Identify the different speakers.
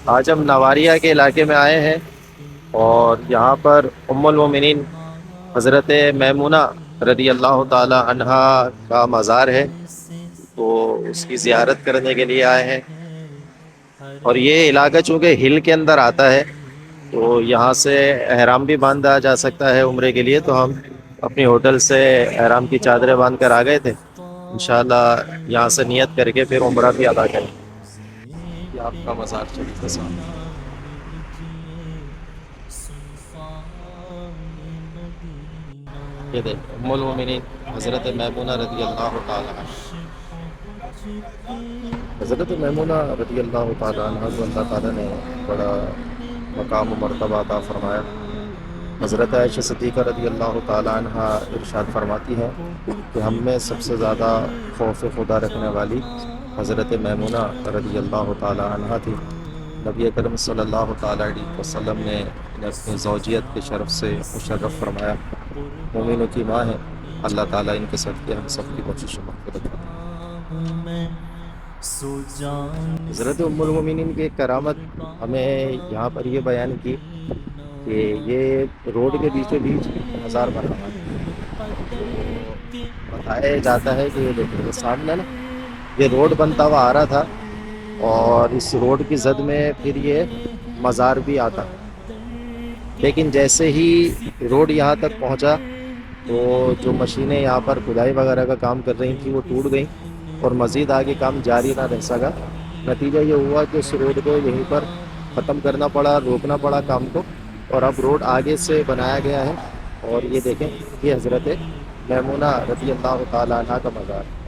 Speaker 1: آج ہم نواریہ کے علاقے میں آئے ہیں اور یہاں پر ام المومنین حضرت میمونہ رضی اللہ تعالی عنہا کا مزار ہے، تو اس کی زیارت کرنے کے لیے آئے ہیں۔ اور یہ علاقہ چونکہ ہل کے اندر آتا ہے تو یہاں سے احرام بھی باندھا جا سکتا ہے عمرے کے لیے، تو ہم اپنی ہوٹل سے احرام کی چادریں باندھ کر آ گئے تھے، انشاءاللہ یہاں سے نیت کر کے پھر عمرہ بھی ادا کریں۔ یہ آپ کا مزار شریف ہے صاحب۔ یہ دیکھ ام المومنین حضرت میمونہ رضی اللہ تعالی عنہ۔ حضرت میمونہ رضی اللہ تعالی عنہ کو اللہ تعالیٰ نے بڑا مقام و مرتبہ عطا فرمایا۔ حضرت عائشہ صدیقہ رضی اللہ تعالی عنہ ارشاد فرماتی ہیں کہ ہم میں سب سے زیادہ خوف خدا رکھنے والی حضرت میمونہ رضی اللہ تعالی عنہ تھی۔ نبی کرم صلی اللہ تعالی علیہ وسلم نے انہیں اپنی زوجیت کے شرف سے مشرف فرمایا۔ مومنوں کی ماں ہے، اللہ تعالیٰ ان کے صدقے ہم سب کی بخشش و مغفرت کرے۔ حضرت ام المومنین کی ایک کرامت ہمیں یہاں پر یہ بیان کی کہ یہ روڈ کے بیچوں بیچ مزار بنا ہوا ہے۔ تو بتایا جاتا ہے کہ یہ دیکھیں، یہ سامنے نا یہ روڈ بنتا ہوا آ رہا تھا اور اس روڈ کی زد میں پھر یہ مزار بھی آتا، لیکن جیسے ہی روڈ یہاں تک پہنچا تو جو مشینیں یہاں پر کھدائی وغیرہ کا کام کر رہی تھیں وہ ٹوٹ گئیں اور مزید آگے کام جاری نہ رہ سکا۔ نتیجہ یہ ہوا کہ اس روڈ کو یہیں پر ختم کرنا پڑا، روکنا پڑا کام کو، اور اب روڈ آگے سے بنایا گیا ہے۔ اور یہ دیکھیں، یہ حضرت میمونہ رضی اللہ تعالی عنہ کا مزار ہے۔